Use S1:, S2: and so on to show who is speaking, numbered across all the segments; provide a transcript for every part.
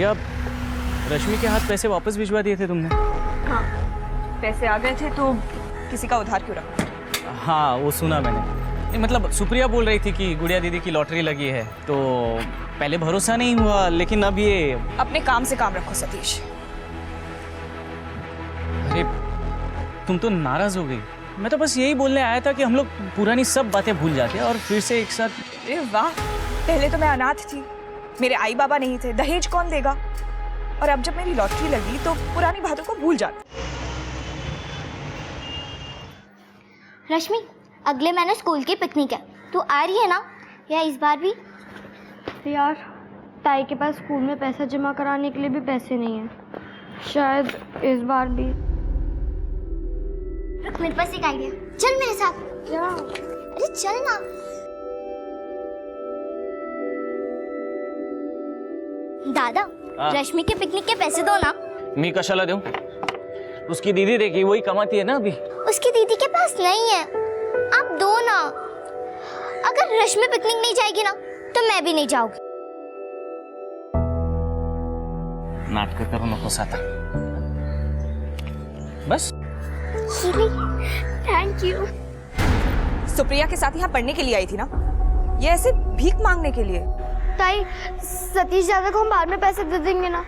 S1: गुड़िया, रश्मि के हाथ पैसे वापस भिजवा दिए थे तुमने?
S2: हाँ, पैसे आ गए थे तो किसी का उधार क्यों रखा?
S1: हाँ, वो सुना मैंने। नहीं, मतलब सुप्रिया बोल रही थी कि गुड़िया दीदी की लॉटरी लगी है, तो पहले भरोसा नहीं हुआ, लेकिन अब ये...
S2: अपने काम से काम रखो सतीश।
S1: अरे तुम तो नाराज हो गई। मैं तो बस यही बोलने आया था कि हम लोग पुरानी सब बातें भूल जाते हैं और फिर से एक साथ...
S2: अरे वाह, पहले तो मैं अनाथ थी, मेरे आई बाबा नहीं थे, दहेज कौन देगा? और अब जब मेरी लॉटरी लगी तो पुरानी बातों को भूल जाती।
S3: रश्मि, अगले महीने स्कूल की पिकनिक है, तू आ रही है ना? या इस बार भी?
S4: यार, ताई के पास स्कूल में पैसा जमा कराने के लिए भी पैसे नहीं है, शायद इस बार भी।
S3: रुक, मेरे पास एक आइडिया। चल मेरे साथ।
S4: क्या?
S3: अरे चल ना। दादा, रश्मि के पिकनिक के पैसे दो ना।
S1: मी कशाला दूं? उसकी दीदी देखी, वही कमाती है ना अभी।
S3: उसकी दीदी के पास नहीं है, आप दो ना। अगर रश्मि पिकनिक नहीं जाएगी ना तो मैं भी नहीं जाऊंगी।
S1: नाटक करू नकोस आता। बस
S3: थैंक यू।
S2: सुप्रिया के साथ यहाँ पढ़ने के लिए आई थी ना, ये ऐसे भीख मांगने के लिए?
S4: ताई, सतीश दादा को हम बाद में पैसे दे देंगे ना,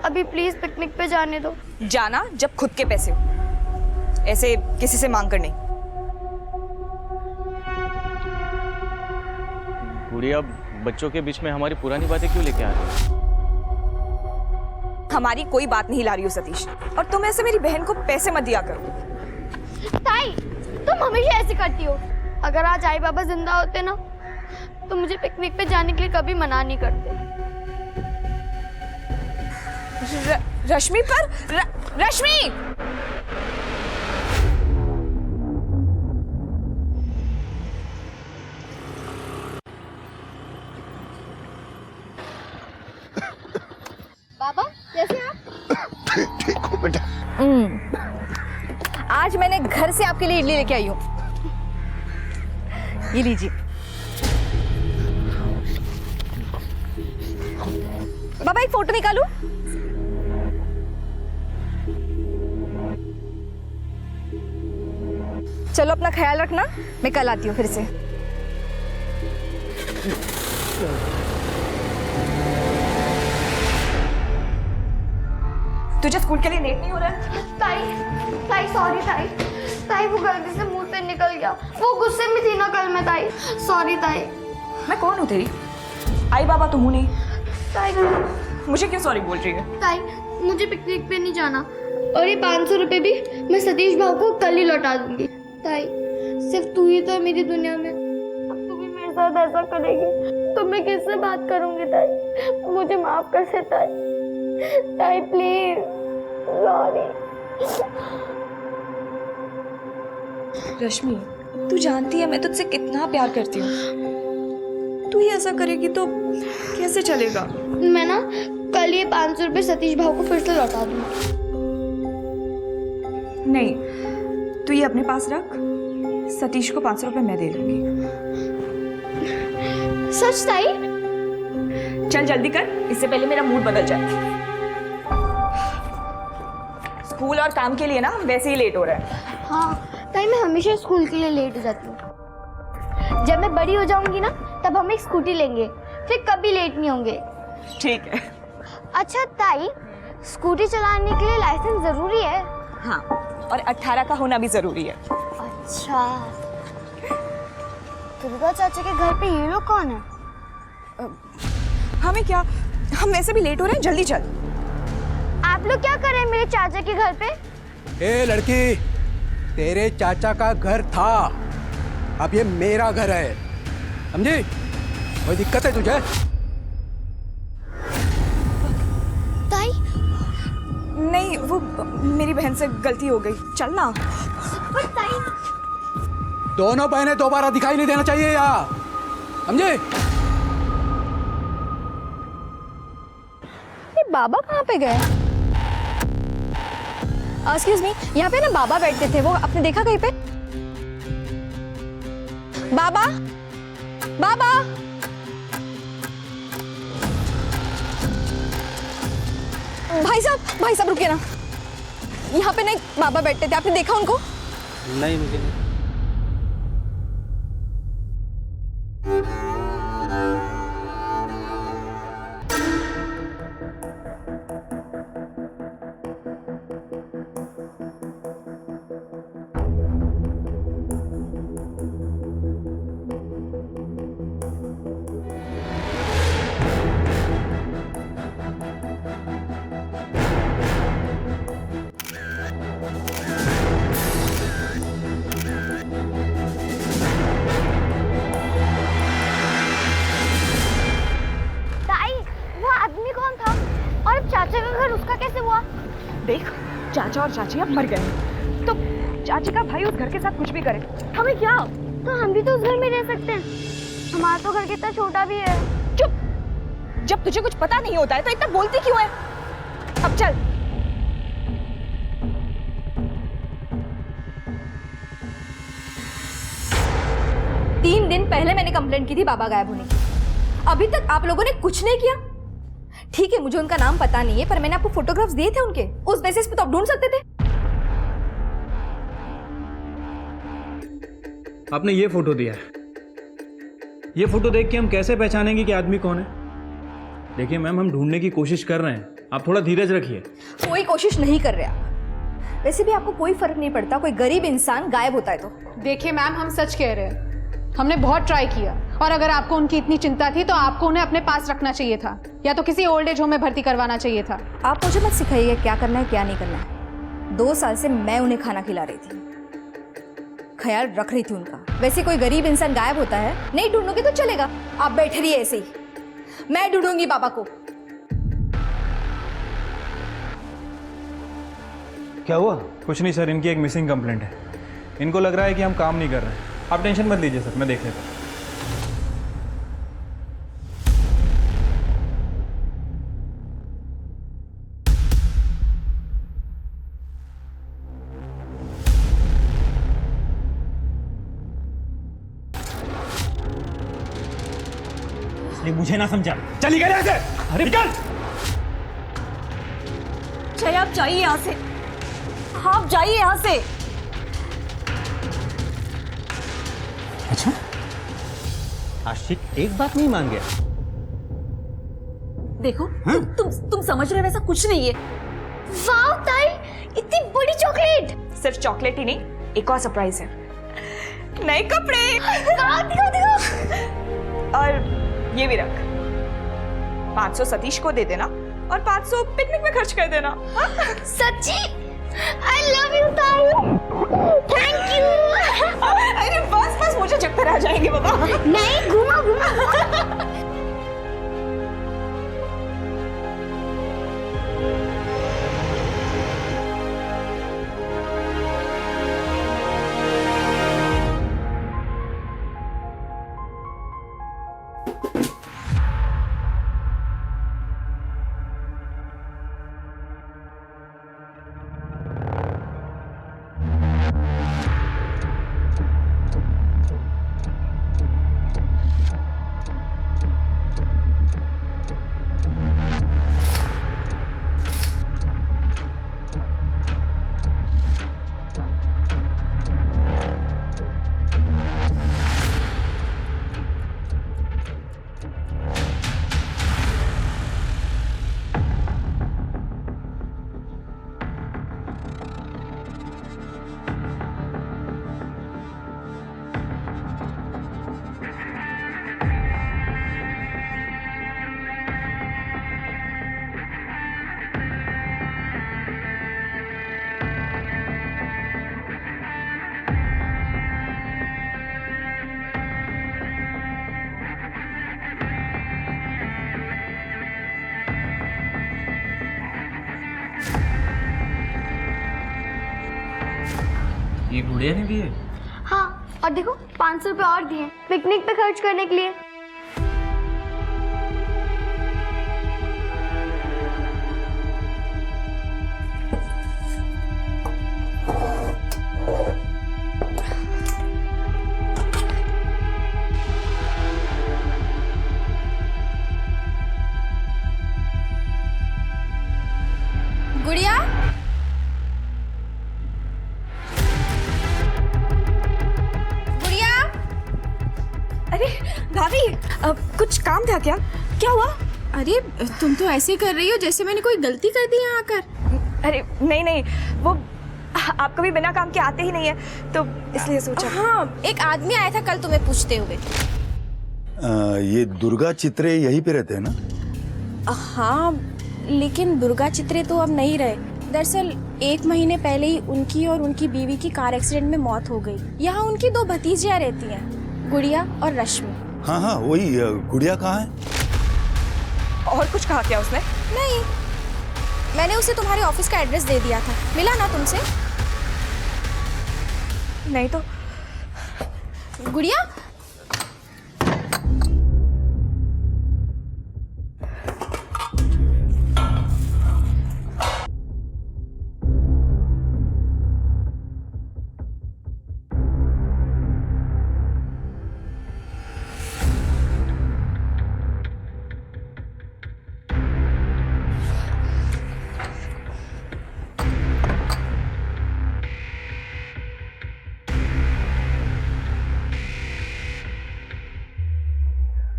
S4: अभी प्लीज पिकनिक पे जाने दो।
S2: जाना जब खुद के पैसे हो, ऐसे किसी से मांग कर नहीं।
S1: गुड़िया, बच्चों के बीच में हमारी पुरानी बातें क्यों लेके आ रही हो?
S2: हमारी कोई बात नहीं ला रही हो सतीश, और तुम ऐसे मेरी बहन को पैसे मत दिया करो।
S4: ताई, तुम हमेशा ऐसे करती हो। अगर आज आई बाबा जिंदा होते ना तो मुझे पिकनिक पे जाने के लिए कभी मना नहीं करते।
S2: रश्मि पर रश्मि!
S4: बाबा, कैसे आप?
S5: ठीक हो बेटा?
S2: आज मैंने घर से आपके लिए इडली लेके आई हूँ, ये लीजिए। बाबा, एक फोटो निकालूं? चलो, अपना ख्याल रखना, मैं कल आती हूँ फिर से। तुझे स्कूल के लिए लेट नहीं हो रहा है?
S4: ताई सॉरी ताई। ताई, वो गलती से मुंह से निकल गया, वो गुस्से में थी ना कल मैं। ताई सॉरी ताई।
S2: मैं कौन हूँ तेरी? आई बाबा तो हूँ नहीं।
S4: ताई,
S2: मुझे क्यों सॉरी बोल रही है?
S4: ताई, मुझे पिकनिक पे नहीं जाना, और ये 500 रुपए भी मैं सतीश भाव को कल ही लौटा दूंगी। ताई, सिर्फ तू ही तो है मेरी दुनिया में, अब तू भी मेरे साथ ऐसा करेगी तो मैं किससे बात करूंगी? ताई, मुझे माफ कर दे ताई। ताई प्लीज, सॉरी।
S2: रश्मि, तू जानती है मैं तुझसे कितना प्यार करती हूँ, तू ही ऐसा करेगी तो कैसे चलेगा?
S4: मैं ना कल ये 500 रुपए सतीश भाव को फिर से लौटा दूंगी।
S2: नहीं, तू ये अपने पास रख, सतीश को 500 रुपए मैं दे दूंगी।
S4: सच ताई?
S2: चल जल्दी कर, इससे पहले मेरा मूड बदल जाए। स्कूल और काम के लिए ना वैसे ही लेट हो रहा है।
S4: हाँ ताई, मैं हमेशा स्कूल के लिए लेट हो जाती हूँ। जब मैं बड़ी हो जाऊंगी ना तब हम एक स्कूटी लेंगे, फिर कभी लेट नहीं होंगे।
S2: ठीक है।
S4: अच्छा ताई, स्कूटी चलाने के लिए लाइसेंस जरूरी है?
S2: हाँ, और 18 का होना भी जरूरी है।
S4: अच्छा, दुर्गा चाचा के घर पे ये लोग कौन है?
S2: हमें क्या, हम वैसे भी लेट हो रहे हैं, जल्दी चल।
S4: आप लोग क्या कर रहे हैं मेरे चाचा के घर पे?
S5: ए लड़की, तेरे चाचा का घर था, अब ये मेरा घर है, समझी? कोई दिक्कत है तुझे?
S4: ताई?
S2: नहीं, वो मेरी बहन से गलती हो गई, चल ना।
S4: ताई,
S5: दोनों बहनें दोबारा दिखाई नहीं देना चाहिए यहाँ, समझे?
S2: ये बाबा कहाँ पे गए? एक्सक्यूज मी, यहाँ पे ना बाबा बैठते थे, वो आपने देखा कहीं पे? बाबा, बाबा। भाई साहब रुकिए ना। यहाँ पे ना एक बाबा बैठते थे, आपने देखा उनको?
S5: नहीं, मुझे नहीं।
S3: ताई, वो आदमी कौन था? और चाचा का घर उसका कैसे हुआ?
S2: देख, चाचा और चाची अब मर गए हैं, तो चाची का भाई उस घर के साथ कुछ भी करे,
S3: हमें क्या? तो हम भी तो उस घर में रह सकते हैं। हमारा तो घर कितना छोटा भी है।
S2: चुप। जब तुझे कुछ पता नहीं होता है तो इतना बोलती क्यों है? अब चल। तीन दिन पहले मैंने कंप्लेंट की थी बाबा गायब होने की। अभी तक आप लोगों ने कुछ नहीं किया। ठीक है, मुझे उनका नाम पता नहीं है, पर मैंने आपको फोटोग्राफ्स दिए थे उनके। उस बेसिस पे तो आप ढूंढ सकते थे।
S6: आपने ये फोटो दिया है। ये फोटो देख के हम कैसे पहचानेंगे कि आदमी कौन है? देखिए मैम, हम ढूंढने की कोशिश कर रहे हैं, आप थोड़ा धीरज रखिए।
S2: कोई कोशिश नहीं कर रहे आप। वैसे भी आपको कोई फर्क नहीं पड़ता कोई गरीब इंसान गायब होता है तो।
S7: देखिए मैम, हम सच कह रहे हैं। हमने बहुत ट्राई किया, और अगर आपको उनकी इतनी चिंता थी तो आपको उन्हें अपने पास रखना चाहिए था, या तो किसी ओल्ड एज होम में भर्ती करवाना चाहिए था।
S2: आप मुझे मत सिखाइएगा क्या करना है क्या नहीं करना है। 2 साल से मैं उन्हें खाना खिला रही थी, ख्याल रख रही थी उनका। वैसे कोई गरीब इंसान गायब होता है, नहीं ढूंढोगे तो चलेगा। आप बैठे रहिए ऐसे ही, मैं ढूंढूंगी बाबा को।
S6: क्या हुआ? कुछ नहीं सर, इनकी एक मिसिंग कंप्लेंट है। इनको लग रहा है कि हम काम नहीं कर रहे हैं। आप टेंशन मत लीजिए सर, मैं देख लेता हूँ। मुझे ना समझा, चली गई ऐसे। अरे निकल।
S2: जय, आप जाइए यहाँ से, आप जाइए यहाँ से।
S5: अच्छा, आशिक एक बात नहीं मान गया।
S2: देखो, तुम समझ रहे हो वैसा कुछ नहीं है।
S3: वाह ताई, इतनी बड़ी चॉकलेट।
S2: सिर्फ चॉकलेट ही नहीं, एक और सरप्राइज है। नए कपड़े।
S3: वाह, दिखाओ दिखाओ।
S2: और ये भी रख, 500 सतीश को दे देना और 500 पिकनिक में खर्च कर देना।
S3: सच्ची? I love you ताई। Thank you।
S2: अरे बस मुझे चक्कर आ जाएंगे बाबा।
S3: नहीं, घुमा घुमा।
S1: ये गुड़िया ने दिए?
S3: हाँ, और देखो 500 रुपए और दिए पिकनिक पे खर्च करने के लिए।
S2: अरे भाभी, कुछ काम था क्या? क्या हुआ?
S7: अरे तुम तो ऐसे कर रही हो जैसे मैंने कोई गलती कर दी यहाँ आकर।
S2: अरे नहीं नहीं, वो आप कभी बिना काम के आते ही नहीं है, तो इसलिए सोचा।
S7: हाँ, एक आदमी आया था कल तुम्हें पूछते हुए।
S8: ये दुर्गा चित्रे यहीं पे रहते हैं ना?
S9: हाँ, लेकिन दुर्गा चित्रे तो अब नहीं रहे। दरअसल 1 महीने पहले ही उनकी और उनकी बीवी की कार एक्सीडेंट में मौत हो गई। यहाँ उनकी 2 भतीजियाँ रहती हैं, गुड़िया और रश्मि।
S8: हाँ हाँ, वही गुड़िया कहाँ है?
S2: और कुछ कहा क्या उसने?
S9: नहीं, मैंने उसे तुम्हारे ऑफिस का एड्रेस दे दिया था। मिला ना तुमसे?
S2: नहीं तो।
S9: गुड़िया,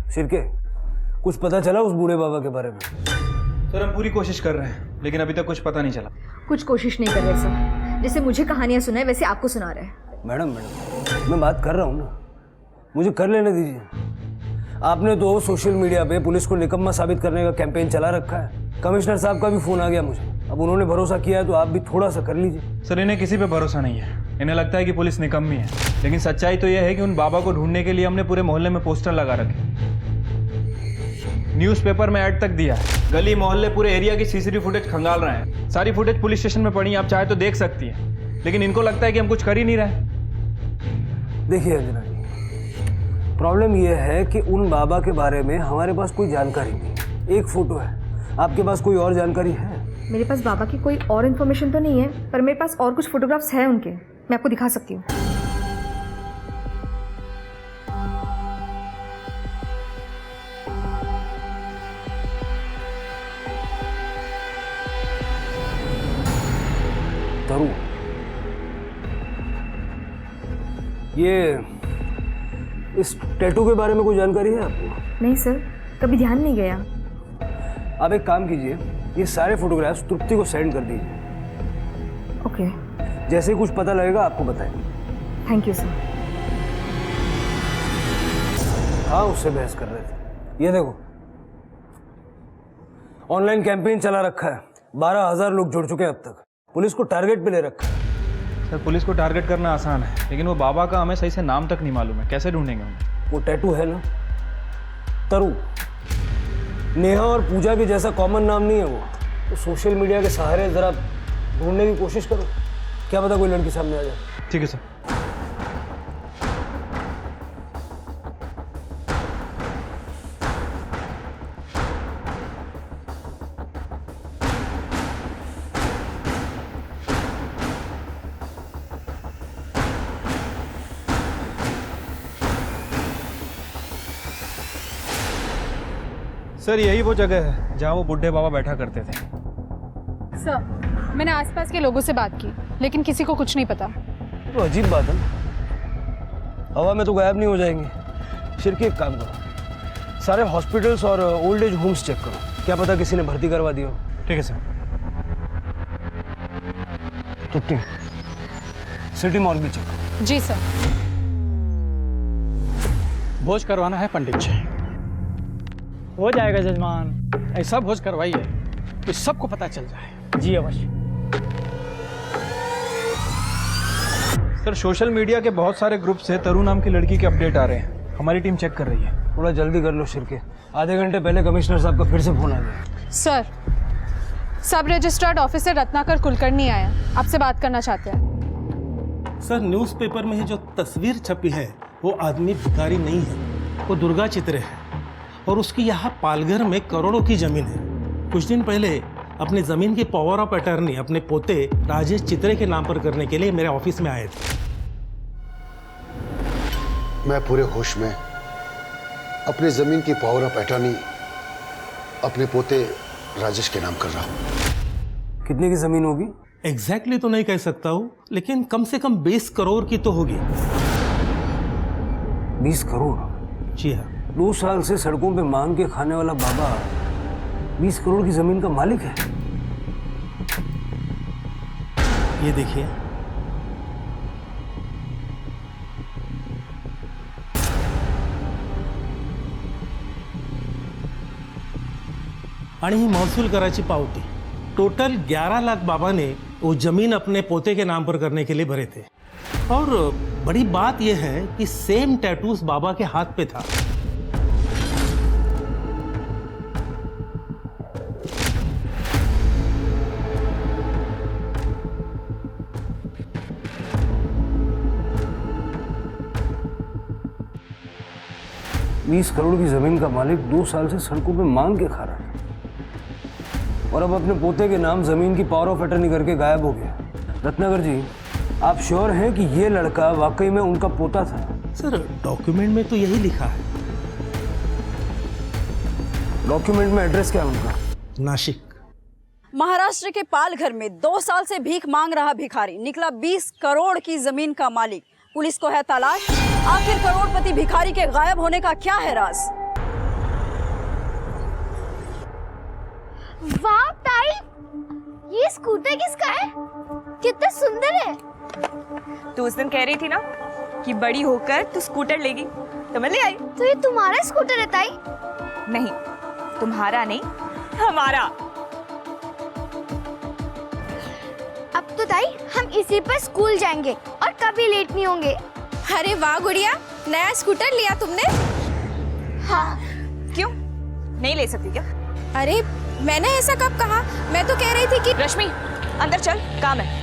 S10: शिरके, कुछ पता चला उस बूढ़े बाबा के बारे में?
S6: सर हम पूरी कोशिश कर रहे हैं लेकिन अभी तक कुछ पता नहीं चला।
S2: कुछ कोशिश नहीं कर रहे सर, जैसे मुझे कहानियां सुनाए वैसे आपको सुना रहे हैं।
S10: मैडम, मैं बात कर रहा हूँ ना, मुझे कर लेने दीजिए। आपने तो सोशल मीडिया पे पुलिस को निकम्मा साबित करने का कैंपेन चला रखा है। कमिश्नर साहब का भी फोन आ गया मुझे। अब उन्होंने भरोसा किया है तो आप भी थोड़ा सा कर लीजिए।
S6: सर इन्हें किसी पे भरोसा नहीं है। इन्हें लगता है कि पुलिस निकम्मी है, लेकिन सच्चाई तो यह है कि उन बाबा को ढूंढने के लिए हमने पूरे मोहल्ले में पोस्टर लगा रखे, न्यूज़पेपर में ऐड तक दिया है, गली मोहल्ले पूरे एरिया की सीसीटीवी फुटेज खंगाल रहे हैं। सारी फुटेज पुलिस स्टेशन में पड़ी, आप चाहे तो देख सकती हैं, लेकिन इनको लगता है कि हम कुछ कर ही नहीं रहे।
S10: देखिए अंजना जी, प्रॉब्लम यह है कि उन बाबा के बारे में हमारे पास कोई जानकारी नहीं। एक फोटो है, आपके पास कोई और जानकारी है?
S2: मेरे पास बाबा की कोई और इन्फॉर्मेशन तो नहीं है, पर मेरे पास और कुछ फोटोग्राफ्स हैं उनके, मैं आपको दिखा सकती हूँ।
S10: तरू, ये इस टैटू के बारे में कोई जानकारी है आपको?
S2: नहीं सर, कभी ध्यान नहीं गया।
S10: आप एक काम कीजिए, ये सारे फोटोग्राफ्स तृप्ति को सेंड कर दीजिए।
S2: ओके,
S10: जैसे ही कुछ पता लगेगा आपको बताएंगे।
S2: Thank you sir.
S10: हाँ, उससे बहस कर रहे थे। ये देखो, ऑनलाइन कैंपेन चला रखा है, 12,000 लोग जुड़ चुके हैं अब तक। पुलिस को टारगेट पे ले रखा है।
S6: सर पुलिस को टारगेट करना आसान है, लेकिन वो बाबा का हमें सही से नाम तक नहीं मालूम है, कैसे ढूंढेंगे उन्हें?
S10: वो टैटू है ना, तरु, नेहा और पूजा के जैसा कॉमन नाम नहीं है वो। तो सोशल मीडिया के सहारे जरा ढूंढने की कोशिश करो, क्या पता कोई लड़की सामने आ जाए।
S6: ठीक है सर। सर यही वो जगह है जहाँ वो बुढ़े बाबा बैठा करते थे।
S7: सर, मैंने आसपास के लोगों से बात की, लेकिन किसी को कुछ नहीं पता।
S10: तो अजीब बात है, हवा में तो गायब नहीं हो जाएंगे। शिरके, एक काम करो, सारे हॉस्पिटल्स और ओल्ड एज होम्स चेक करो, क्या पता किसी ने भर्ती करवा दिया हो।
S6: ठीक है सर।
S10: तो सिटी मॉल भी चेक।
S7: जी सर।
S5: भोज करवाना है पंडित जी।
S11: हो जाएगा जजमान, ऐसा भोज करवाइए कि सबको पता चल जाए।
S6: जी अवश्य। सर सोशल मीडिया के बहुत सारे ग्रुप से तरू नाम की लड़की के अपडेट आ रहे हैं, हमारी टीम चेक कर रही है।
S10: थोड़ा जल्दी कर लो शिरके, आधे घंटे पहले कमिश्नर साहब का फिर से फोन आ गया।
S7: सर, सब रजिस्टर्ड ऑफिसर रत्नाकर कुलकर्णी आया, आपसे बात करना चाहते हैं।
S12: सर न्यूज़पेपर में ही जो तस्वीर छपी है वो आदमी भिखारी नहीं है, वो दुर्गा चित्रे है और उसकी यहाँ पालघर में करोड़ों की जमीन है। कुछ दिन पहले अपनी जमीन की पावर ऑफ अटर्नी अपने पोते राजेश चित्रे के नाम पर करने के लिए मेरे ऑफिस में आए थे।
S13: मैं पूरे होश में अपनी जमीन की पावर ऑफ अटर्नी अपने पोते राजेश के नाम कर रहा हूँ।
S10: कितने की जमीन होगी?
S12: एग्जैक्टली तो नहीं कह सकता हूँ, लेकिन कम से कम 20 करोड़ की तो होगी।
S10: 20 करोड़?
S12: जी हाँ।
S10: 2 साल से सड़कों पे मांग के खाने वाला बाबा 20 करोड़ की जमीन का मालिक है।
S12: ये देखिए, आणि ही महसूल कराची पावती। टोटल 11 लाख बाबा ने वो जमीन अपने पोते के नाम पर करने के लिए भरे थे। और बड़ी बात यह है कि सेम टैटूज बाबा के हाथ पे था।
S10: बीस करोड़ की जमीन का मालिक 2 साल से सड़कों पे मांग के खा रहा है और अब अपने पोते के नाम जमीन की पावर ऑफ अटर्नी करके गायब हो गया। रत्नाकर जी, आप श्योर हैं कि ये लड़का वाकई में उनका पोता था?
S12: सर, डॉक्यूमेंट में तो यही लिखा है।
S10: डॉक्यूमेंट में एड्रेस क्या है उनका?
S12: नासिक।
S14: महाराष्ट्र के पालघर में 2 साल से भीख मांग रहा भिखारी निकला 20 करोड़ की जमीन का मालिक। पुलिस को है तलाश, आखिर करोड़पति भिखारी के गायब होने का क्या है राज?
S3: वाह ताई, ये स्कूटर किसका है? कितना सुंदर है।
S15: तू उस दिन कह रही थी ना कि बड़ी होकर तू स्कूटर लेगी, तो मैं ले आई।
S3: तो ये तुम्हारा स्कूटर है ताई?
S15: नहीं, तुम्हारा नहीं, हमारा।
S3: अब तो ताई हम इसी पर स्कूल जाएंगे और कभी लेट नहीं होंगे।
S9: अरे वाह गुड़िया, नया स्कूटर लिया तुमने?
S3: हाँ।
S15: क्यों नहीं ले सकती क्या?
S9: अरे मैंने ऐसा कब कहा? मैं तो कह रही थी कि
S15: रश्मि अंदर चल, काम है।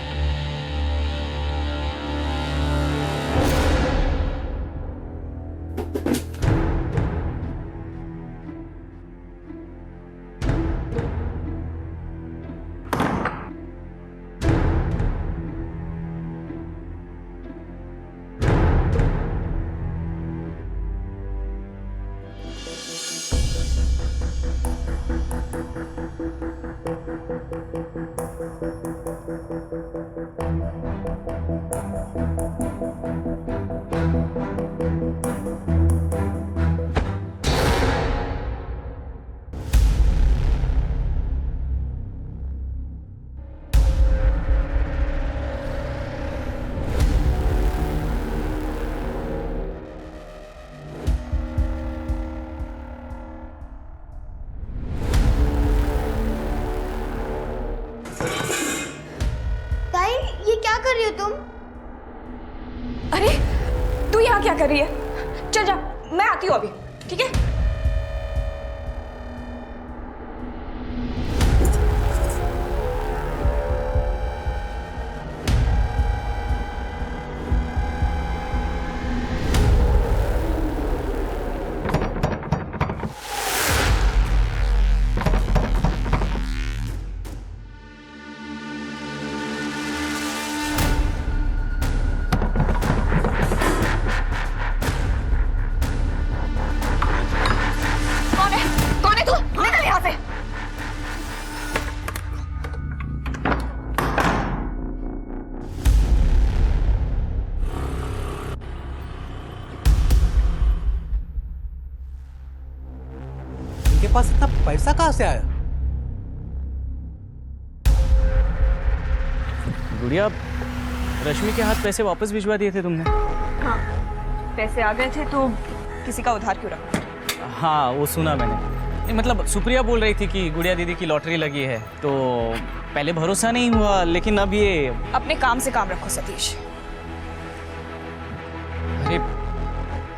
S3: क्या कर रही हो तुम?
S15: अरे तू यहाँ क्या कर रही है? चल जा, मैं आती हूँ अभी, ठीक है?
S5: इनके पास इतना पैसा कहाँ से आया?
S1: गुड़िया, रश्मि के हाथ पैसे वापस भिजवा दिए थे तुमने?
S15: हाँ, पैसे आ गए थे तो किसी का उधार क्यों रखा?
S1: हाँ, वो सुना मैंने। नहीं, मतलब सुप्रिया बोल रही थी कि गुड़िया दीदी की लॉटरी लगी है, तो पहले भरोसा नहीं हुआ, लेकिन अब ये...
S15: अपने काम से काम रखो सतीश।
S1: अरे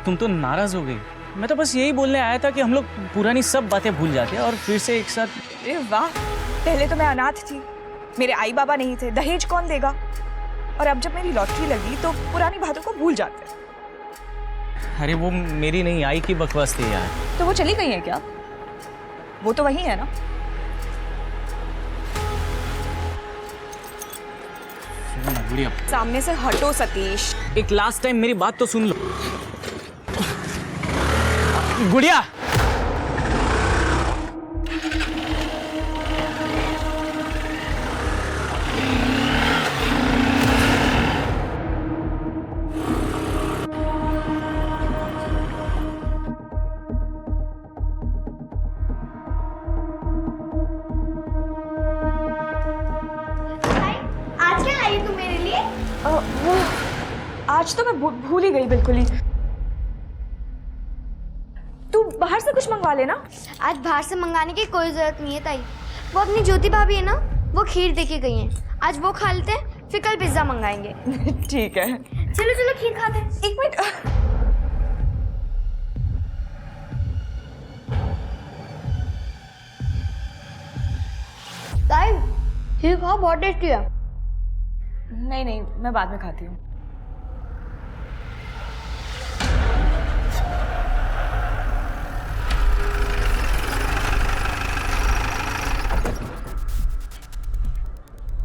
S1: तुम तो नाराज हो गई। मैं तो बस यही बोलने आया था कि हम लोग पुरानी सब बातें भूल जाते हैं और फिर से एक साथ...
S15: अरे वाह, पहले तो मैं अनाथ थी, मेरे आई बाबा नहीं थे, दहेज कौन देगा? और अब जब मेरी लॉटरी लगी तो पुरानी बातों को भूल जाते हैं।
S1: अरे वो मेरी नहीं, आई की बकवास थी यार।
S15: तो वो चली गई है क्या? वो तो वही है ना?
S1: गुड़िया,
S15: सामने से हटो सतीश।
S1: एक लास्ट टाइम मेरी बात तो सुन लो। गुड़िया,
S15: आज तो मैं भूल ही गई बिल्कुल ही। तू बाहर से कुछ मंगवा लेना।
S3: आज बाहर से मंगाने की कोई जरूरत नहीं है ताई। वो अपनी ज्योति भाभी है ना, वो खीर देके गई हैं। आज वो खा लेते हैं, फिर कल पिज्जा मंगाएंगे।
S15: ठीक है,
S3: चलो चलो खीर खाते हैं।
S15: 1 मिनट।
S3: ताई खीर खाओ, बहुत टेस्टी है।
S15: नहीं नहीं, मैं बाद में खाती हूँ।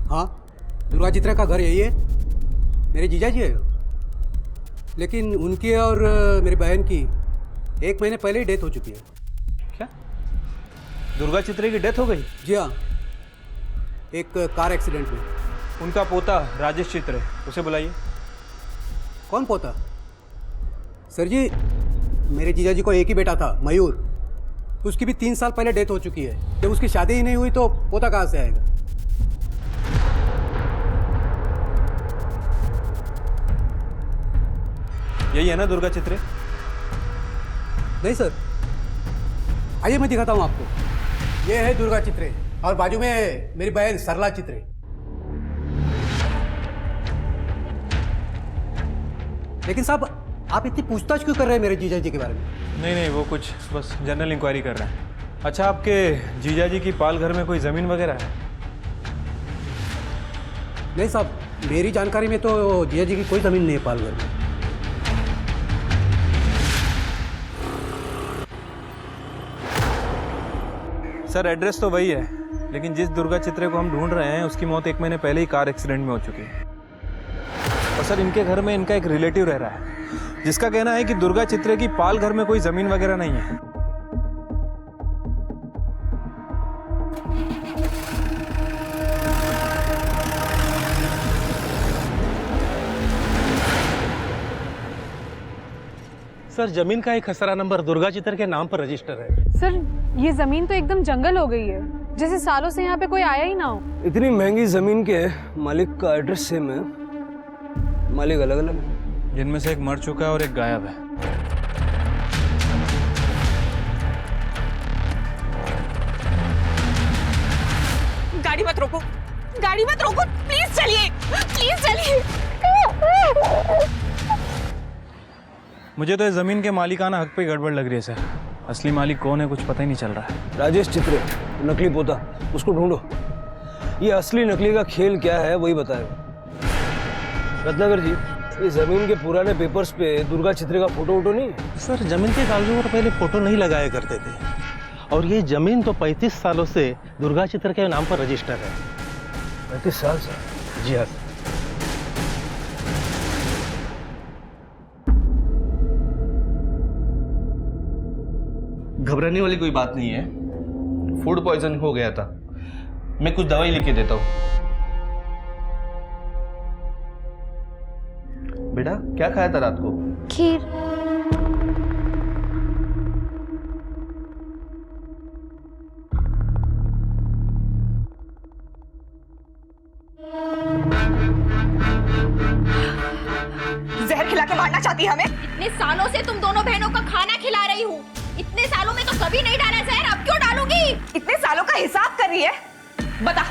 S5: हाँ, दुर्गा चित्रा का घर यही है। मेरे जीजा जी है, लेकिन उनकी और मेरी बहन की 1 महीने पहले ही डेथ हो चुकी है।
S6: क्या दुर्गा चित्रे की डेथ हो गई?
S5: जी हाँ, एक कार एक्सीडेंट में।
S6: उनका पोता राजेश चित्रे, उसे बुलाइए।
S5: कौन पोता? सर जी, मेरे जीजा जी को एक ही बेटा था, मयूर। उसकी भी 3 साल पहले डेथ हो चुकी है। जब उसकी शादी ही नहीं हुई तो पोता कहाँ से आएगा?
S6: यही है ना दुर्गा चित्रे?
S5: नहीं सर, आइए मैं दिखाता हूँ आपको। ये है दुर्गा चित्रे और बाजू में मेरी बहन सरला चित्रे। लेकिन साहब, आप इतनी पूछताछ क्यों कर रहे हैं मेरे जीजा जी के बारे में?
S6: नहीं, वो कुछ बस जनरल इंक्वायरी कर रहे हैं। अच्छा, आपके जीजा जी की पाल घर में कोई ज़मीन वगैरह है?
S5: नहीं साहब, मेरी जानकारी में तो जीजा जी की कोई ज़मीन नहीं है पाल घर में।
S6: सर, एड्रेस तो वही है, लेकिन जिस दुर्गा चित्रे को हम ढूंढ रहे हैं उसकी मौत 1 महीने पहले ही कार एक्सीडेंट में हो चुकी है। और सर, इनके घर में इनका एक रिलेटिव रह रहा है जिसका कहना है कि दुर्गा चित्रे की पाल घर में कोई ज़मीन वगैरह नहीं है।
S12: सर, जमीन का एक खसरा नंबर दुर्गा चित्र के नाम पर रजिस्टर है।
S7: सर, ये जमीन तो एकदम जंगल हो गई है, जैसे सालों से यहाँ पे कोई आया ही ना हो।
S10: इतनी महंगी जमीन के मालिक का एड्रेस सेम है, मालिक अलग अलग है।
S6: जिनमें से एक मर चुका है और एक गायब है।
S15: गाड़ी मत रोको, गाड़ी मत रोको, प्लीज चलिए, प्लीज चलिए।
S6: मुझे तो इस जमीन के मालिकाना हक पे गड़बड़ लग रही है सर। असली मालिक कौन है कुछ पता ही नहीं चल रहा है।
S10: राजेश चित्रे, नकली पोता, उसको ढूंढो। ये असली नकली का खेल क्या है वही बताएगा। रत्नाकर जी, ये जमीन के पुराने पेपर्स पे दुर्गा चित्रे का फोटो वोटो नहीं है?
S12: सर, जमीन के कागजों पर पहले फोटो नहीं लगाया करते थे, और ये जमीन तो 35 सालों से दुर्गा चित्र के नाम पर रजिस्टर है।
S10: 35 साल से?
S12: जी हाँ सर।
S16: घबराने वाली कोई बात नहीं है, फूड पॉइजन हो गया था। मैं कुछ दवाई लिख के देता हूँ। बेटा, क्या खाया था रात को?
S3: खीर।
S15: जहर खिला के मारना चाहती है हमें?
S2: इतने सालों से तुम दोनों बहनों का खाना खिला रही हूँ। इतने सालों में तो कभी नहीं डाला जहर, अब क्यों डालूंगी?
S15: इतने सालों का हिसाब कर रही है? बता,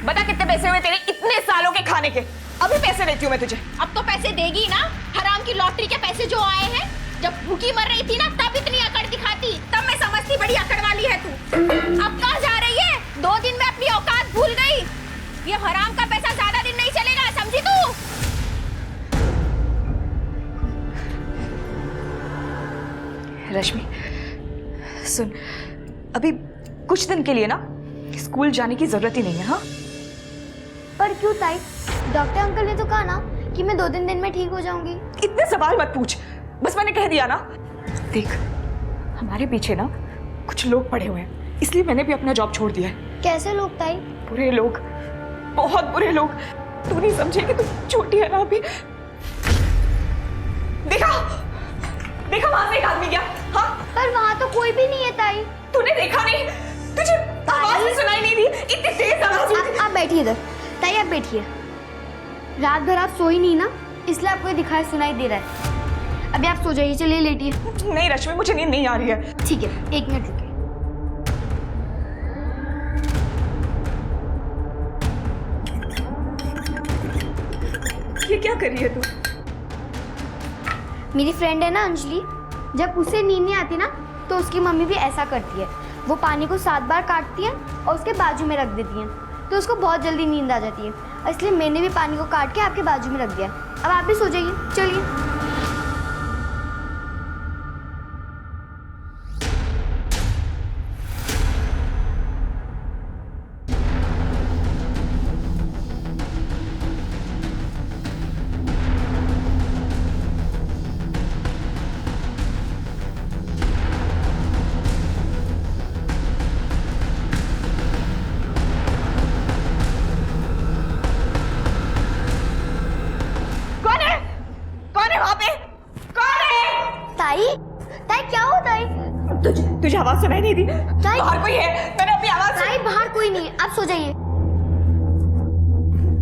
S15: बता कितने पैसे हुए तेरे इतने सालों के खाने के? अभी पैसे देती हूँ मैं तुझे।
S2: अब तो पैसे देगी ना? हराम की लॉटरी के पैसे जो आए हैं। जब भूखी मर रही थी ना, तब इतनी अकड़ दिखाती, तब मैं समझती बड़ी अकड़ वाली है तू। अब कहाँ जा रही है? 2 दिन में अपनी औकात भूल गई। ये हराम का पैसा ज्यादा दिन नहीं चलेगा, समझी तू?
S15: रश्मि, सुन, अभी कुछ दिन के लिए ना स्कूल जाने की जरूरत ही नहीं है। हाँ,
S3: पर क्यों ताई? डॉक्टर अंकल ने तो कहा ना कि मैं 2-3 दिन में ठीक हो जाऊंगी।
S15: इतने सवाल मत पूछ, बस मैंने कह दिया ना। देख, हमारे पीछे ना कुछ लोग पड़े हुए हैं, इसलिए मैंने भी अपना जॉब छोड़ दिया है।
S3: कैसे लोग ताई?
S15: बुरे लोग, बहुत बुरे लोग। तू नहीं समझेगी, तू छोटी है ना अभी। देखा, देखा वहां से एक आदमी गया। हाँ,
S3: पर वहां तो कोई भी नहीं है ताई।
S15: तूने देखा नहीं? तुझे आवाज भी सुनाई नहीं दी? इतनी तेज आवाज हुई थी।
S3: आप बैठिए इधर ताई, आप बैठिए। रात भर आप सोई नहीं ना, इसलिए आपको ये दिखाई सुनाई दे रहा है। अभी आप सो जाइए, चलिए लेटिए।
S15: नहीं रश्मि, मुझे नींद नहीं आ रही है।
S3: ठीक है, 1 मिनट रुकिए।
S15: ये क्या कर रही है तू?
S3: मेरी फ्रेंड है ना अंजलि, जब उसे नींद नहीं आती ना तो उसकी मम्मी भी ऐसा करती है। वो पानी को 7 बार काटती है और उसके बाजू में रख देती है, तो उसको बहुत जल्दी नींद आ जाती है। इसलिए मैंने भी पानी को काट के आपके बाजू में रख दिया। अब आप भी सो जाइए, चलिए।
S15: तुझे आवाज सुनाई नहीं दी? बाहर कोई है? मैंने अपनी आवाज
S3: ताई, बाहर कोई नहीं है, आप सो जाइए,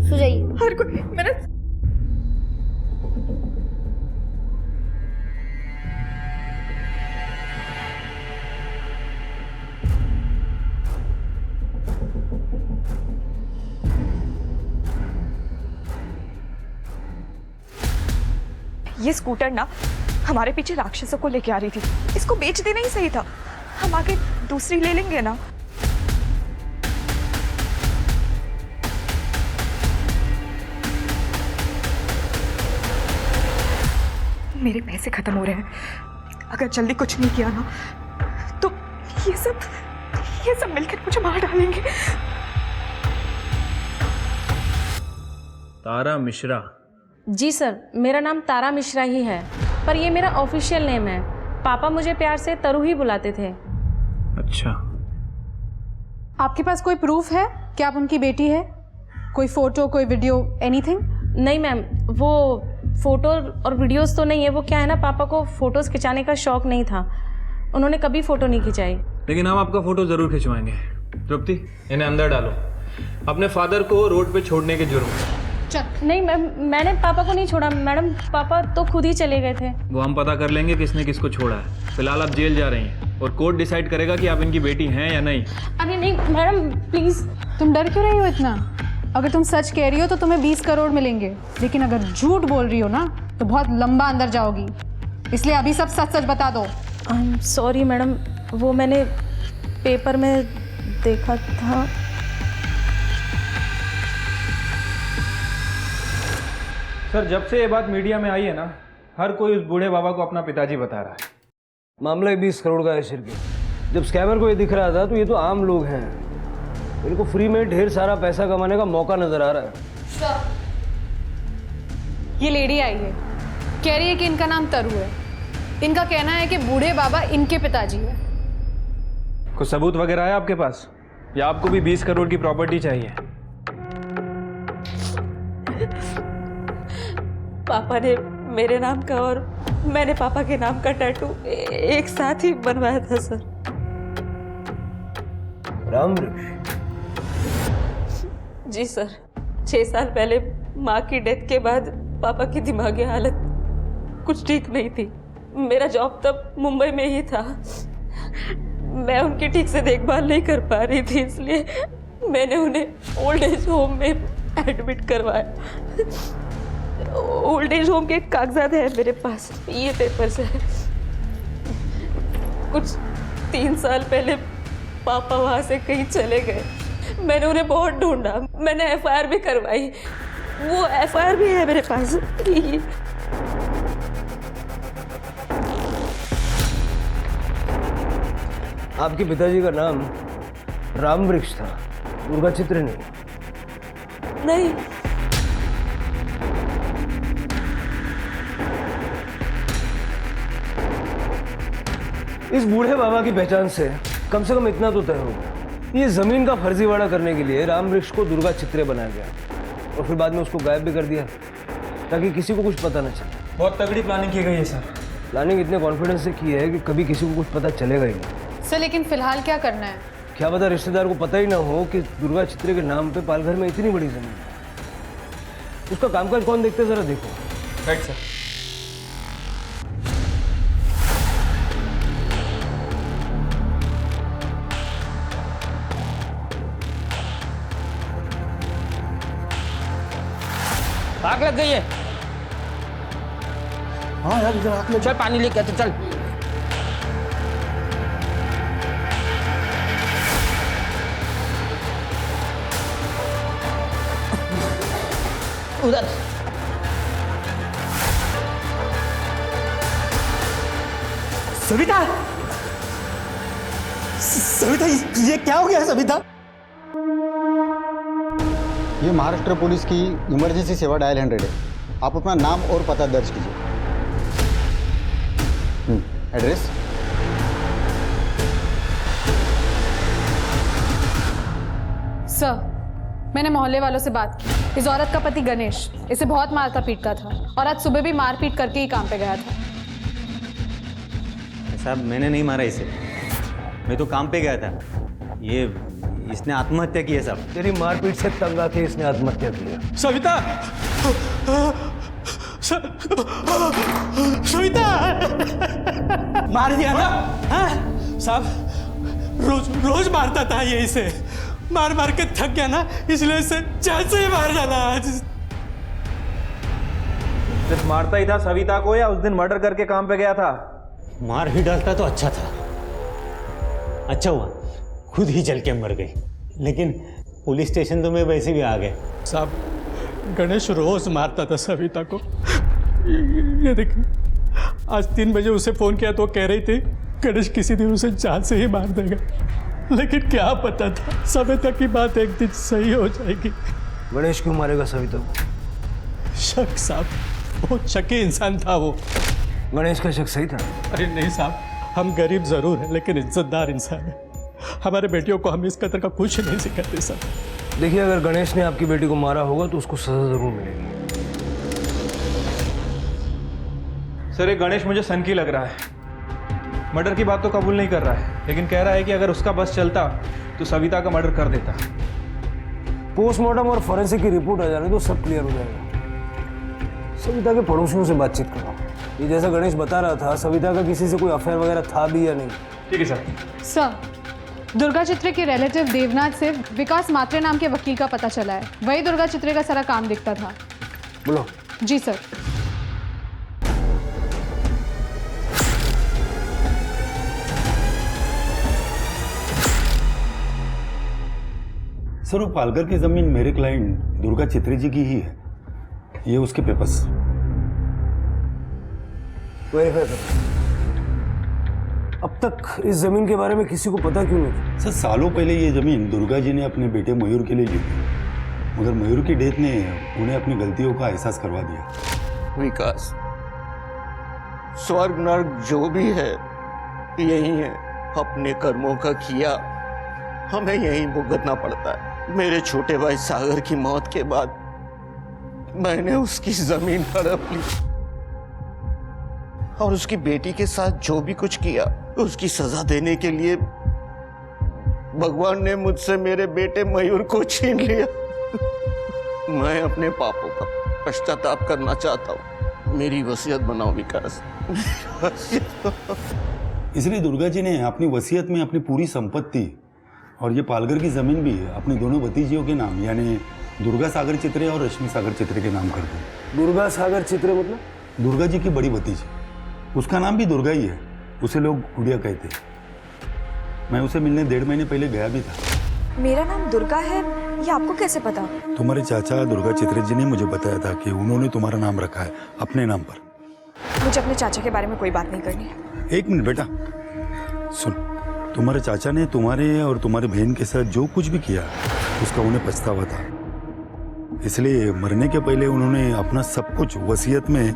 S3: सो जाइए।
S15: बाहर कोई? मैंने ये स्कूटर ना हमारे पीछे राक्षसों को लेके आ रही थी। इसको बेच देना ही सही था, हम आगे दूसरी ले लेंगे ना। मेरे पैसे खत्म हो रहे हैं, अगर जल्दी कुछ नहीं किया ना तो ये सब मिलकर मुझे मार डालेंगे।
S6: तारा मिश्रा?
S9: जी सर, मेरा नाम तारा मिश्रा ही है, पर ये मेरा ऑफिशियल नेम है। पापा मुझे प्यार से तरु ही बुलाते थे।
S6: अच्छा।
S7: आपके पास कोई प्रूफ है कि आप उनकी बेटी है? कोई फोटो, कोई वीडियो, एनीथिंग?
S9: नहीं मैम, वो फोटो और वीडियोस तो नहीं है। वो क्या है ना, पापा को फोटोज खिंचाने का शौक नहीं था, उन्होंने कभी फोटो नहीं खिंचाई।
S6: लेकिन हम आपका फोटो जरूर खिंचवाएंगे। तृप्ति, इन्हें अंदर डालो, अपने फादर को रोड पे छोड़ने के जुर्म में।
S9: नहीं मैम, मैंने पापा को नहीं छोड़ा मैडम, पापा तो खुद ही चले गए थे।
S6: वो हम पता कर लेंगे किसने किसको छोड़ा है। फिलहाल आप जेल जा रही हैं और कोर्ट डिसाइड करेगा कि आप इनकी बेटी हैं या नहीं।
S9: अरे नहीं मैडम प्लीज।
S7: तुम डर क्यों रही हो इतना? अगर तुम सच कह रही हो तो तुम्हें 20 करोड़ मिलेंगे, लेकिन अगर झूठ बोल रही हो ना तो बहुत लंबा अंदर जाओगी, इसलिए अभी सब सच सच बता दो।
S9: सॉरी मैडम, वो मैंने पेपर में देखा था।
S6: सर, जब से ये बात मीडिया में आई है ना, हर कोई उस बूढ़े बाबा को अपना पिताजी बता रहा है।
S10: मामला ही 20 करोड़ का है शिरके। जब स्कैमर को ये दिख रहा था तो ये तो आम लोग हैं, इनको फ्री में ढेर सारा पैसा कमाने का मौका नजर आ रहा है।
S7: ये लेडी आई है, कह रही है कि इनका नाम तरु है। इनका कहना है कि बूढ़े बाबा इनके पिताजी है।
S6: कुछ सबूत वगैरह है आपके पास, या आपको भी 20 करोड़ की प्रॉपर्टी चाहिए?
S9: पापा ने मेरे नाम का और मैंने पापा के नाम का टैटू एक साथ ही बनवाया था सर।
S10: रामवृक्ष?
S9: जी सर, 6 साल पहले माँ की डेथ के बाद पापा की दिमागी हालत कुछ ठीक नहीं थी। मेरा जॉब तब मुंबई में ही था, मैं उनकी ठीक से देखभाल नहीं कर पा रही थी, इसलिए मैंने उन्हें ओल्ड एज होम में एडमिट करवाया। ओल्ड एज होम के कागजात है मेरे पास, ये पेपर्स है। कुछ 3 साल पहले पापा वहाँ से कहीं चले गए, मैंने उन्हें बहुत ढूंढा, मैंने एफआईआर भी करवाई, वो एफआईआर भी है मेरे पास।
S10: आपके पिताजी का नाम रामवृक्ष था, दुर्गा चित्र नहीं?
S9: नहीं।
S10: इस बूढ़े बाबा की पहचान से कम इतना तो तय होगा, ये जमीन का फर्जीवाड़ा करने के लिए रामवृक्ष को दुर्गा चित्रे बनाया गया और फिर बाद में उसको गायब भी कर दिया ताकि किसी को कुछ पता न चले।
S6: बहुत तगड़ी प्लानिंग की गई है सर।
S10: प्लानिंग इतने कॉन्फिडेंस से की है कि कभी किसी को कुछ पता चलेगा ही नहीं।
S7: सर लेकिन फिलहाल क्या करना है?
S10: क्या पता रिश्तेदार को पता ही ना हो कि दुर्गा चित्रे के नाम पे पालघर में इतनी बड़ी जमीन है। उसका कामकाज कौन देखते, जरा देखो।
S6: Right sir.
S10: आग लग गई है।
S12: हाँ यार, इधर आग लग।
S10: चल पानी लेके आते, चल। उधर
S11: सविता, सविता, ये क्या हो गया सविता?
S17: ये महाराष्ट्र पुलिस की इमरजेंसी सेवा डायल 100 है। आप अपना नाम और पता दर्ज कीजिए। एड्रेस?
S7: सर, मैंने मोहल्ले वालों से बात की। इस औरत का पति गणेश इसे बहुत मारता पीटता था और आज सुबह भी मारपीट करके ही काम पे गया था।
S18: साहब, मैंने नहीं मारा इसे, मैं तो काम पे गया था। ये इसने आत्महत्या की है साहब।
S10: तेरी मारपीट से तंग आके इसने आत्महत्या किया।
S11: सविता, सविता, मार दिया ना? हाँ साहब, रोज मारता था ये इसे, मार मार के थक गया ना, इसलिए इसे जान से ही मार डाला आज।
S6: सिर्फ मारता ही था सविता को या उस दिन मर्डर करके काम पे गया था?
S18: मार ही डालता तो अच्छा था, अच्छा हुआ खुद ही जल के मर गई। लेकिन पुलिस स्टेशन तो मैं वैसे भी आ गए।
S11: साहब, गणेश रोज मारता था सविता को। ये देखिए, आज 3 बजे उसे फोन किया तो कह रही थी गणेश किसी दिन उसे जान से ही मार देगा। लेकिन क्या पता था सविता की बात एक दिन सही हो जाएगी।
S10: गणेश क्यों मारेगा सविता को?
S11: शक साहब, बहुत शकी इंसान था वो।
S10: गणेश का शक सही था?
S11: अरे नहीं साहब, हम गरीब जरूर हैं लेकिन इज्जतदार इंसान है। हमारे बेटियों को हम इस कदर का कुछ नहीं सिखाते साहब।
S10: देखिए, अगर गणेश ने आपकी बेटी को मारा होगा तो उसको सजा जरूर मिलेगी।
S6: सर, ये गणेश मुझे सनकी लग रहा है। मर्डर की बात तो कबूल नहीं कर रहा है, लेकिन कह रहा है कि अगर उसका बस चलता तो सविता का मर्डर कर देता।
S10: पोस्टमार्टम और फॉरेंसिक की रिपोर्ट आ जाने तो सब क्लियर हो जाएगा। सविता के पड़ोसियों से बातचीत करो। ये जैसा गणेश बता रहा था, सविता का किसी से कोई अफेयर वगैरह था भी या नहीं?
S6: ठीक है सर।
S7: सर, दुर्गा चित्रे के रिलेटिव देवनाथ से विकास मात्रे नाम के वकील का पता चला है। वही दुर्गा चित्रे का सारा काम दिखता था।
S10: बोलो।
S7: जी सर।
S8: सर, वो पालघर की जमीन मेरे क्लाइंट दुर्गा चित्रे जी की ही है। ये उसके पेपर्स।
S10: वेरीफाई करो। अब तक इस जमीन के बारे में किसी को पता क्यों नहीं?
S8: सर, सालों पहले ये जमीन दुर्गा जी ने अपने बेटे मयूर के लिए ली थी, मगर मयूर की डेथ ने उन्हें अपनी गलतियों का एहसास करवा दिया।
S19: विकास, स्वर्ग नर्क जो भी है यही है। अपने कर्मों का किया हमें यही भुगतना पड़ता है। मेरे छोटे भाई सागर की मौत के बाद मैंने उसकी जमीन हड़प ली और उसकी बेटी के साथ जो भी कुछ किया उसकी सजा देने के लिए भगवान ने मुझसे मेरे बेटे मयूर को छीन लिया। मैं अपने पापों का पश्चाताप करना चाहता हूँ। मेरी वसीयत बनाओ विकास।
S8: इसलिए दुर्गा जी ने अपनी वसीयत में अपनी पूरी संपत्ति और ये पालघर की जमीन भी अपने दोनों भतीजियों के नाम, यानी दुर्गा सागर चित्रे और रश्मि सागर चित्रे के नाम कर दी।
S10: दुर्गा सागर चित्रे मतलब?
S8: दुर्गा जी की बड़ी भतीजी, उसका नाम भी दुर्गा ही है। उसे लोग गुड़िया कहते हैं। मैं उसे मिलने 1.5 महीने पहले गया भी था।
S15: मेरा नाम दुर्गा है, ये आपको कैसे पता?
S8: तुम्हारे चाचा दुर्गा चित्रे जी ने मुझे बताया था कि उन्होंने तुम्हारा नाम रखा है अपने नाम पर।
S15: मुझे अपने चाचा के बारे में कोई बात नहीं करनी।
S8: 1 मिनट बेटा, सुन। तुम्हारे चाचा ने तुम्हारे और तुम्हारी बहन के साथ जो कुछ भी किया उसका उन्हें पछतावा था, इसलिए मरने के पहले उन्होंने अपना सब कुछ वसीयत में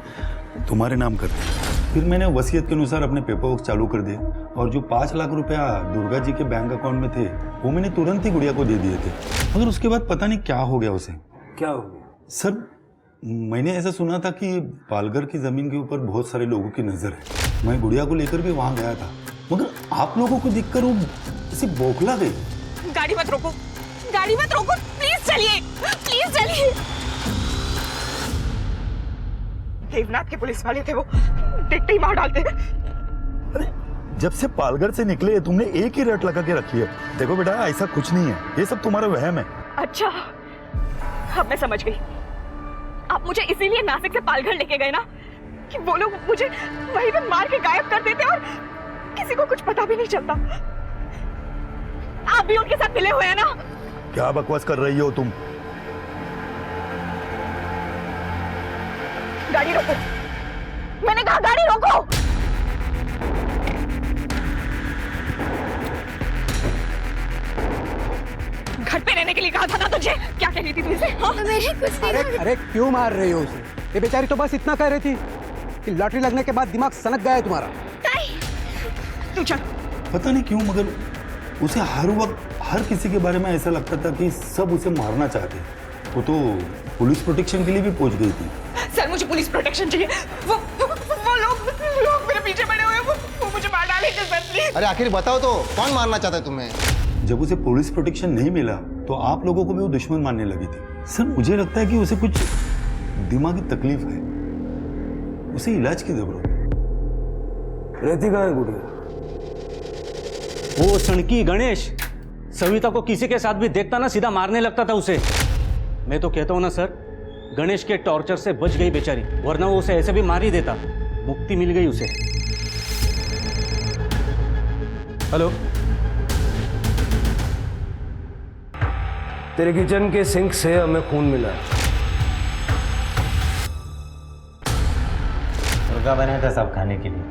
S8: तुम्हारे नाम कर दिया। फिर मैंने वसीयत के अनुसार अपने पेपर वर्क चालू कर दिए और जो 5 लाख रुपया दुर्गा जी के बैंक अकाउंट में थे वो मैंने तुरंत ही गुड़िया को दे दिए थे। मगर उसके बाद पता नहीं क्या हो गया उसे।
S10: क्या हो गया?
S8: सर, मैंने ऐसा सुना था कि पालघर की जमीन के ऊपर बहुत सारे लोगों की नजर है। मैं गुड़िया को लेकर भी वहां गया था, मगर आप लोगों को देखकर वो किसी बौखला गई।
S15: गाड़ी मत रोको, गाड़ी मत रोको, प्लीज चलिए, प्लीज चलिए। देवनाथ के पुलिस वाले थे, वो देखते ही मार डालते।
S8: जब से पालघर से निकले तुमने एक ही रट लगा के रखी है। देखो बेटा, ऐसा कुछ नहीं है, ये सब तुम्हारा वहम है।
S15: अच्छा, अब मैं समझ गई। आप मुझे इसीलिए नासिक से पालघर लेके गए ना, कि वो लोग मुझे वहीं पे मार के गायब कर देते और किसी को कुछ पता भी नहीं चलता। आप भी उनके साथ मिले हुए हैं ना?
S8: क्या बकवास कर रही हो तुम?
S15: गाड़ी रोको, मैंने कहा गाड़ी रोको। घर पे रहने के लिए कहा था ना तुझे, क्या कह रही थी तुझसे?
S5: मेरे कुछ नहीं। अरे क्यों मार रही हो उसे? ये बेचारी तो बस इतना कह रही थी कि लॉटरी लगने के बाद दिमाग सनक गया है तुम्हारा।
S15: तू चल।
S8: पता नहीं क्यों, मगर उसे हर वक्त हर किसी के बारे में ऐसा लगता था कि सब उसे मारना चाहते। वो तो पुलिस प्रोटेक्शन के लिए भी पहुंच गई थी।
S15: सर, मुझे पुलिस प्रोटेक्शन चाहिए। वो लोग मेरे पीछे पड़े हुए हैं, वो मुझे मार डालेंगे सर, प्लीज।
S17: अरे आखिर बताओ तो, कौन मारना चाहता है तुम्हें?
S8: जब उसे पुलिस प्रोटेक्शन नहीं मिला तो आप लोगों को भी वो दुश्मन मानने लगी थी। सर, मुझे लगता है कि उसे कुछ दिमागी तकलीफ है, उसे इलाज की जरूरत है।
S10: रहती कहाँ है गुड़िया?
S18: वो सणकी गणेश सविता को किसी के साथ भी देखता ना सीधा मारने लगता था उसे। मैं तो कहता हूँ ना सर, गणेश के टॉर्चर से बच गई बेचारी, वरना वो उसे ऐसे भी मार ही देता। मुक्ति मिल गई उसे।
S6: हेलो,
S10: तेरे किचन के सिंक से हमें खून मिला है।
S18: मुर्गा बनाया था सब खाने के लिए,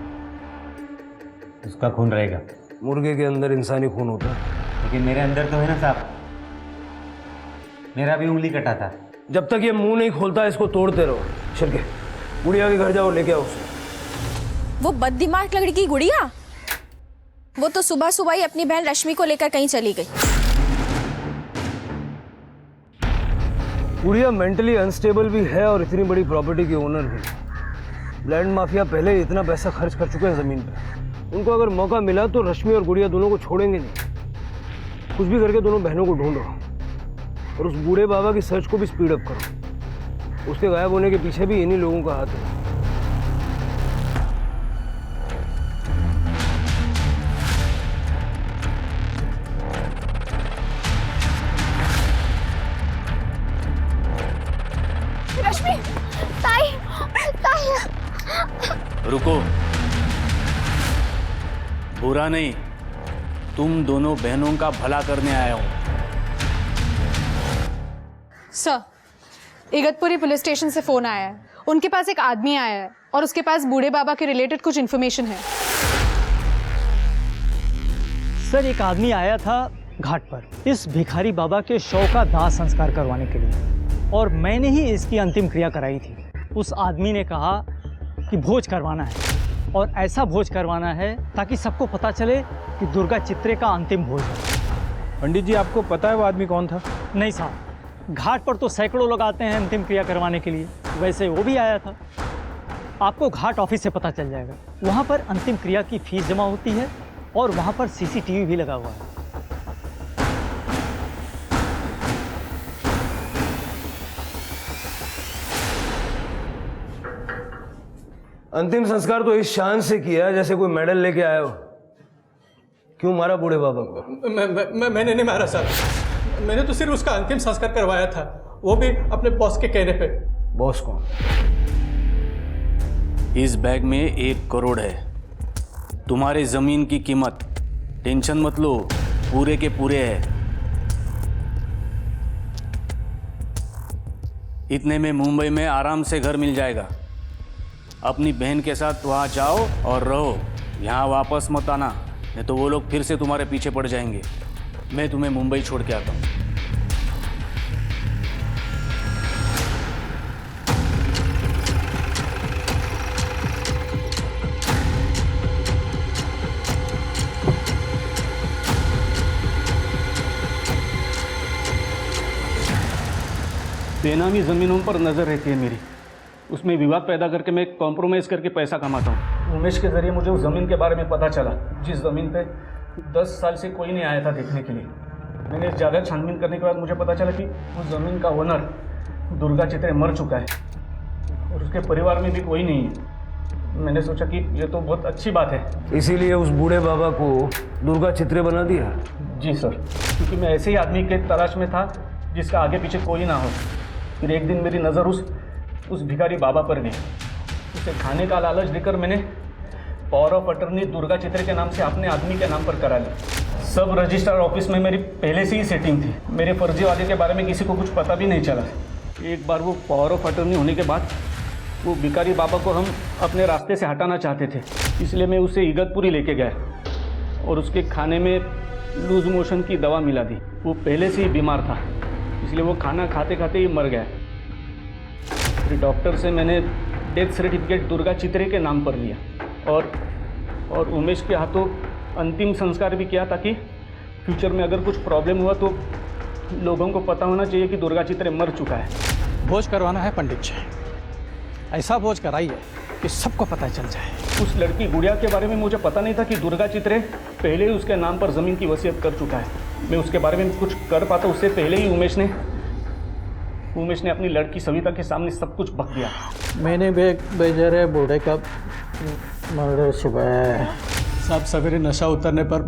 S18: उसका खून रहेगा।
S10: मुर्गे के अंदर इंसानी खून होता है,
S18: लेकिन मेरे अंदर तो है ना साहब, मेरा भी उंगली कटा था।
S10: जब तक ये मुंह नहीं खोलता इसको तोड़ते रहो। चल के गुड़िया के घर जाओ, लेके आओ उसे।
S9: वो बददिमाग लड़की गुड़िया, वो तो सुबह सुबह ही अपनी बहन रश्मि को लेकर कहीं चली गई।
S10: गुड़िया मेंटली अनस्टेबल भी है और इतनी बड़ी प्रॉपर्टी की ओनर भी। लैंड माफिया पहले ही इतना पैसा खर्च कर चुके हैं जमीन पे। उनको अगर मौका मिला तो रश्मि और गुड़िया दोनों को छोड़ेंगे नहीं। कुछ भी करके दोनों बहनों को ढूंढो और उस बूढ़े बाबा की सर्च को भी स्पीड अप करो। उसके गायब होने के पीछे भी इन्हीं लोगों का हाथ है।
S3: रश्मि, ताई, ताई।
S18: रुको, बुरा नहीं, तुम दोनों बहनों का भला करने आया हूं।
S7: सर, इगतपुरी पुलिस स्टेशन से फोन आया है। उनके पास एक आदमी आया है और उसके पास बूढ़े बाबा के रिलेटेड कुछ इन्फॉर्मेशन है।
S11: सर, एक आदमी आया था घाट पर इस भिखारी बाबा के शव का दाह संस्कार करवाने के लिए, और मैंने ही इसकी अंतिम क्रिया कराई थी। उस आदमी ने कहा कि भोज करवाना है, और ऐसा भोज करवाना है ताकि सबको पता चले कि दुर्गा चित्रे का अंतिम भोज है।
S6: पंडित जी, आपको पता है वो आदमी कौन था?
S11: नहीं साहब, घाट पर तो सैकड़ों लोग आते हैं अंतिम क्रिया करवाने के लिए, वैसे वो भी आया था। आपको घाट ऑफिस से पता चल जाएगा। वहाँ पर अंतिम क्रिया की फीस जमा होती है और वहाँ पर सीसीटीवी भी लगा हुआ है।
S10: अंतिम संस्कार तो इस शान से किया जैसे कोई मेडल लेके आया हो। क्यों मारा बूढ़े बाबा को?
S11: मैंने नहीं मारा साहब, मैंने तो सिर्फ उसका अंतिम संस्कार करवाया था, वो भी अपने बॉस के कहने पे।
S10: बॉस कौन?
S18: इस बैग में 1 करोड़ है। तुम्हारे जमीन की कीमत, टेंशन मत लो, पूरे के पूरे है। इतने में मुंबई में आराम से घर मिल जाएगा। अपनी बहन के साथ वहाँ जाओ और रहो, यहाँ वापस मत आना, नहीं तो वो लोग फिर से तुम्हारे पीछे पड़ जाएंगे। मैं तुम्हें मुंबई छोड़ के आता हूँ। बेनामी ज़मीनों पर नज़र रहती है मेरी, उसमें विवाद पैदा करके मैं कॉम्प्रोमाइज़ करके पैसा कमाता हूँ। उमेश के ज़रिए मुझे उस ज़मीन के बारे में पता चला, जिस ज़मीन पे 10 साल से कोई नहीं आया था देखने के लिए। मैंने ज़्यादा छानबीन करने के बाद मुझे पता चला कि उस ज़मीन का ओनर दुर्गा चित्रे मर चुका है, और उसके परिवार में भी कोई नहीं है। मैंने सोचा कि ये तो बहुत अच्छी बात है।
S10: इसीलिए उस बूढ़े बाबा को दुर्गा चित्रे बना दिया?
S18: जी सर, क्योंकि मैं ऐसे ही आदमी के तलाश में था जिसका आगे पीछे कोई ना हो। फिर एक दिन मेरी नज़र उस भिखारी बाबा पर गई। उसे खाने का लालच देकर मैंने पावर ऑफ अटर्नी दुर्गा चित्रे के नाम से अपने आदमी के नाम पर करा ली। सब रजिस्ट्रार ऑफिस में मेरी पहले से ही सेटिंग थी। मेरे फर्जी वादे के बारे में किसी को कुछ पता भी नहीं चला। एक बार वो पावर ऑफ अटर्नी होने के बाद वो भिखारी बाबा को हम अपने रास्ते से हटाना चाहते थे, इसलिए मैं उसे इगतपुरी लेके गया और उसके खाने में लूज मोशन की दवा मिला दी। वो पहले से ही बीमार था, इसलिए वो खाना खाते खाते ही मर गया। फिर डॉक्टर से मैंने डेथ सर्टिफिकेट दुर्गा चित्रे के नाम पर लिया और उमेश के हाथों अंतिम संस्कार भी किया, ताकि फ्यूचर में अगर कुछ प्रॉब्लम हुआ तो लोगों को पता होना चाहिए कि दुर्गा चित्रे मर चुका है।
S11: भोज करवाना है पंडित जी, ऐसा भोज कराइए कि सबको पता चल जाए।
S18: उस लड़की गुड़िया के बारे में मुझे पता नहीं था कि दुर्गा चित्रे पहले ही उसके नाम पर ज़मीन की वसीयत कर चुका है। मैं उसके बारे में कुछ कर पाता उससे पहले ही उमेश ने अपनी लड़की सविता के सामने सब कुछ बक दिया।
S11: मैंने भी एक बेचारे बूढ़े का मर्डर सुबह सब सवेरे नशा उतरने पर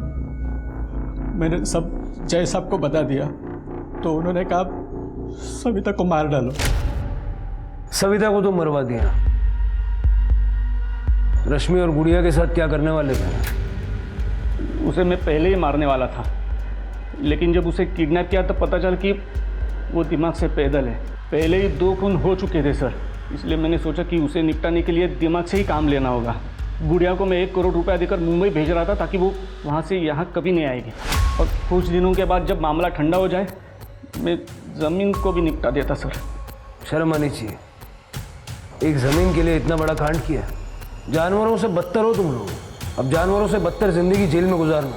S11: मैंने सब जय साहब को बता दिया, तो उन्होंने कहा सविता को मार डालो।
S10: सविता को तो मरवा दिया, रश्मि और गुड़िया के साथ क्या करने वाले थे?
S18: उसे मैं पहले ही मारने वाला था, लेकिन जब उसे किडनैप किया तो पता चला कि वो दिमाग से पैदल है। पहले ही 2 खून हो चुके थे सर, इसलिए मैंने सोचा कि उसे निपटाने के लिए दिमाग से ही काम लेना होगा। गुड़िया को मैं 1 करोड़ रुपया देकर मुंबई भेज रहा था, ताकि वो वहाँ से यहाँ कभी नहीं आएगी, और कुछ दिनों के बाद जब मामला ठंडा हो जाए मैं ज़मीन को भी निपटा देता सर।
S10: शर्म आनी चाहिए, एक ज़मीन के लिए इतना बड़ा कांड किया। जानवरों से बदतर हो तुम लोग, अब जानवरों से बदतर जिंदगी जेल में गुजारना।